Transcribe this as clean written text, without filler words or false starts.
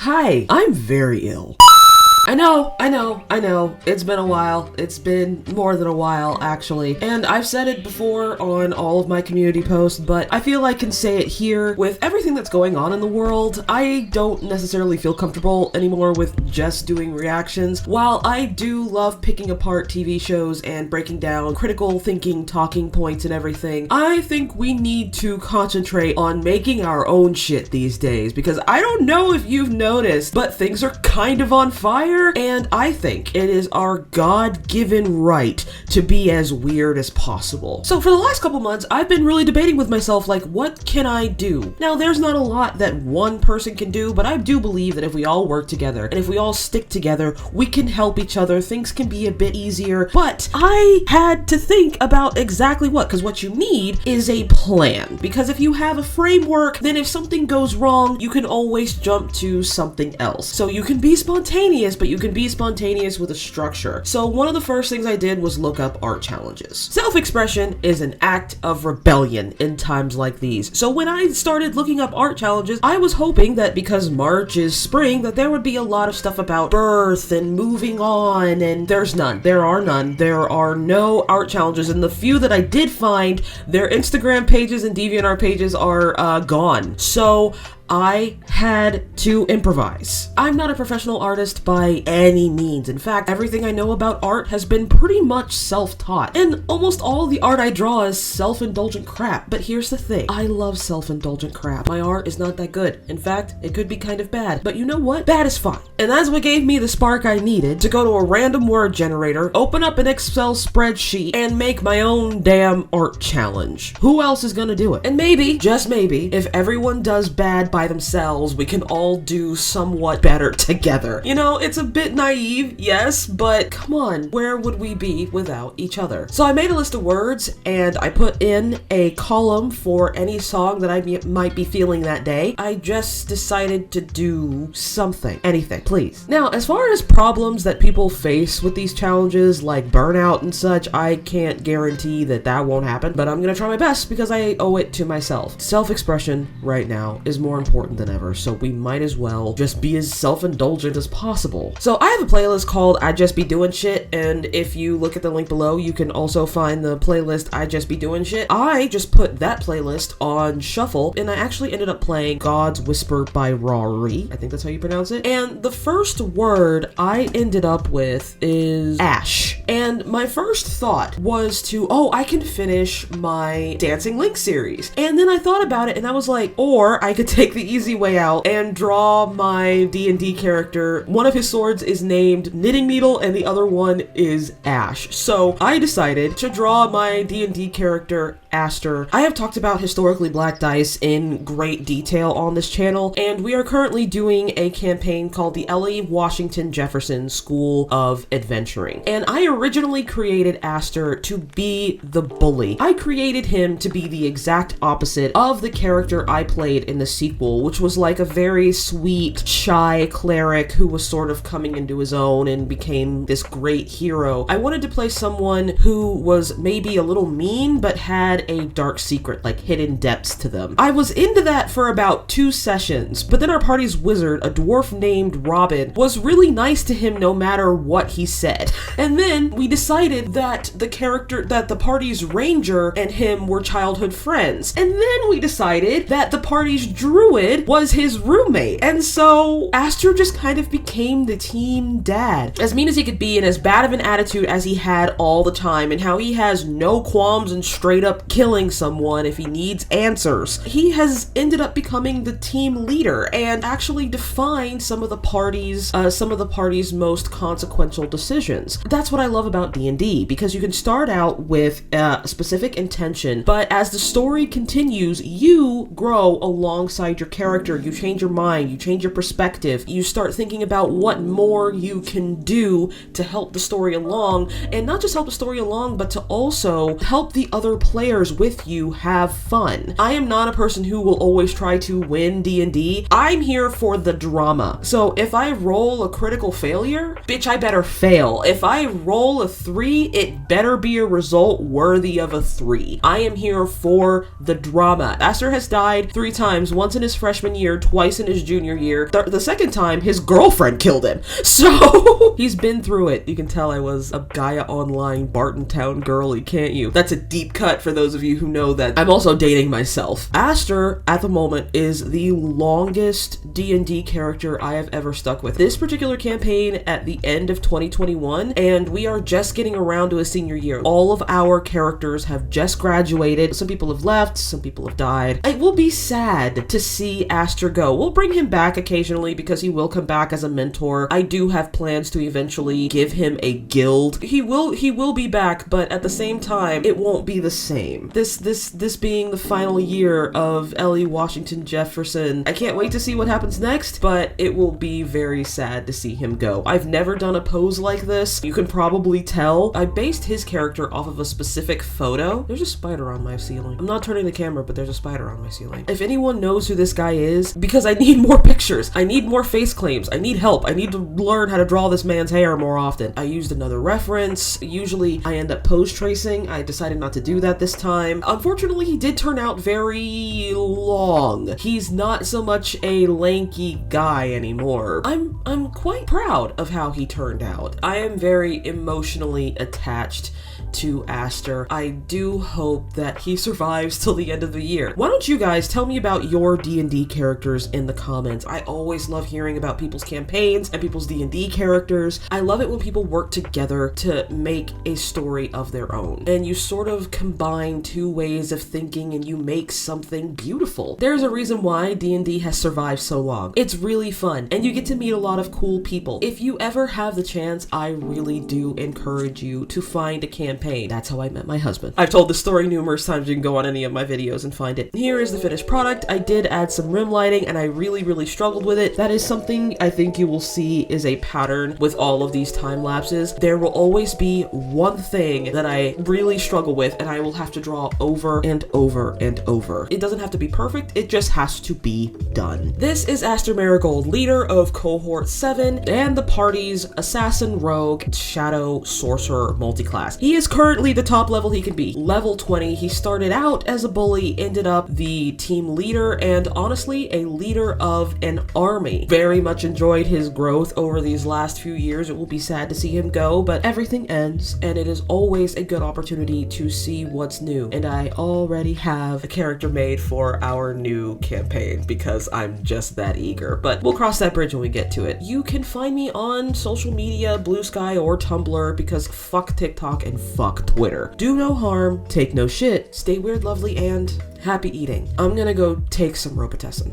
Hi, I'm very ill. I know. It's been a while. It's been more than a while, actually. And I've said it before on all of my community posts, but I feel I can say it here. With everything that's going on in the world, I don't necessarily feel comfortable anymore with just doing reactions. While I do love picking apart TV shows and breaking down critical thinking talking points and everything, I think we need to concentrate on making our own shit these days, because I don't know if you've noticed, but things are kind of on fire. And I think it is our God-given right to be as weird as possible. So for the last couple months, I've been really debating with myself, like, what can I do? Now, there's not a lot that one person can do, but I do believe that if we all work together and if we all stick together, we can help each other. Things can be a bit easier. But I had to think about exactly what, because what you need is a plan. Because if you have a framework, then if something goes wrong, you can always jump to something else. So you can be spontaneous, but you can be spontaneous with a structure. So one of the first things I did was look up art challenges. Self-expression is an act of rebellion in times like these. So when I started looking up art challenges, I was hoping that because March is spring, that there would be a lot of stuff about birth and moving on, and there's none. There are none. There are no art challenges, and the few that I did find, their Instagram pages and DeviantArt pages are gone. So I had to improvise. I'm not a professional artist by any means. In fact, everything I know about art has been pretty much self-taught. And almost all the art I draw is self-indulgent crap. But here's the thing. I love self-indulgent crap. My art is not that good. In fact, it could be kind of bad. But you know what? Bad is fine. And that's what gave me the spark I needed to go to a random word generator, open up an Excel spreadsheet, and make my own damn art challenge. Who else is gonna do it? And maybe, just maybe, if everyone does bad by themselves, we can all do somewhat better together. You know, it's a bit naive, yes, but come on, where would we be without each other? So I made a list of words and I put in a column for any song that I might be feeling that day. I just decided to do something, anything, please. Now, as far as problems that people face with these challenges, like burnout and such, I can't guarantee that that won't happen, but I'm gonna try my best because I owe it to myself. Self-expression right now is more important than ever, so we might as well just be as self-indulgent as possible. So I have a playlist called I Just Be Doing Shit, and if you look at the link below, you can also find the playlist I Just Be Doing Shit. I just put that playlist on shuffle, and I actually ended up playing God's Whisper by Rory. I think that's how you pronounce it. And the first word I ended up with is ash. And my first thought was to, I can finish my Dancing Link series. And then I thought about it and I was like, or I could take the easy way out and draw my D&D character. One of his swords is named Knitting Needle and the other one is Ash. So I decided to draw my D&D character ASTER. I have talked about historically black dice in great detail on this channel, and we are currently doing a campaign called the L.A. Washington Jefferson School of Adventuring. And I originally created ASTER to be the bully. I created him to be the exact opposite of the character I played in the sequel, which was like a very sweet, shy cleric who was sort of coming into his own and became this great hero. I wanted to play someone who was maybe a little mean, but had a dark secret, like hidden depths to them. I was into that for about 2 sessions, but then our party's wizard, a dwarf named Robin, was really nice to him no matter what he said. And then we decided that the party's ranger and him were childhood friends. And then we decided that the party's druid was his roommate. And so ASTER just kind of became the team dad. As mean as he could be and as bad of an attitude as he had all the time, and how he has no qualms and straight up killing someone if he needs answers, he has ended up becoming the team leader and actually defined some of the party's most consequential decisions. That's what I love about D&D, because you can start out with a specific intention, but as the story continues, you grow alongside your character. You change your mind, you change your perspective, you start thinking about what more you can do to help the story along, and not just help the story along, but to also help the other players players with you have fun. I am not a person who will always try to win D&D. I'm here for the drama. So if I roll a critical failure, bitch, I better fail. If I roll a 3, it better be a result worthy of a 3. I am here for the drama. Aster has died 3 times, once in his freshman year, twice in his junior year. The second time, his girlfriend killed him. So he's been through it. You can tell I was a Gaia Online Bartontown girly, can't you? That's a deep cut for those of you who know that I'm also dating myself. Aster, at the moment, is the longest D&D character I have ever stuck with. This particular campaign at the end of 2021, and we are just getting around to a senior year. All of our characters have just graduated. Some people have left, some people have died. It will be sad to see Aster go. We'll bring him back occasionally because he will come back as a mentor. I do have plans to eventually give him a guild. He will be back, but at the same time, it won't be the same. This being the final year of Ellie Washington Jefferson, I can't wait to see what happens next, but it will be very sad to see him go. I've never done a pose like this. You can probably tell. I based his character off of a specific photo. There's a spider on my ceiling. I'm not turning the camera, but there's a spider on my ceiling. If anyone knows who this guy is, because I need more pictures, I need more face claims, I need help, I need to learn how to draw this man's hair more often. I used another reference. Usually I end up pose tracing. I decided not to do that this time. Unfortunately, he did turn out very long. He's not so much a lanky guy anymore. I'm quite proud of how he turned out. I am very emotionally attached to Aster. I do hope that he survives till the end of the year. Why don't you guys tell me about your D&D characters in the comments? I always love hearing about people's campaigns and people's D&D characters. I love it when people work together to make a story of their own, and you sort of combine 2 ways of thinking and you make something beautiful. There's a reason why D&D has survived so long. It's really fun, and you get to meet a lot of cool people. If you ever have the chance, I really do encourage you to find a campaign. That's how I met my husband. I've told the story numerous times. You can go on any of my videos and find it. Here is the finished product. I did add some rim lighting and I really struggled with it. That is something I think you will see is a pattern with all of these time lapses. There will always be one thing that I really struggle with and I will have to draw over and over and over. It doesn't have to be perfect. It just has to be done. This is Aster Marigold, leader of cohort 7 and the party's assassin, rogue, shadow, sorcerer multiclass. He is currently the top level he can be, level 20. He started out as a bully, ended up the team leader, and honestly a leader of an army. Very much enjoyed his growth over these last few years. It will be sad to see him go, but everything ends, and it is always a good opportunity to see what's new. And I already have a character made for our new campaign because I'm just that eager, but we'll cross that bridge when we get to it. You can find me on social media, Blue Sky or Tumblr, because fuck TikTok and fuck Twitter. Do no harm, take no shit, stay weird, lovely, and happy eating. I'm gonna go take some Robitussin.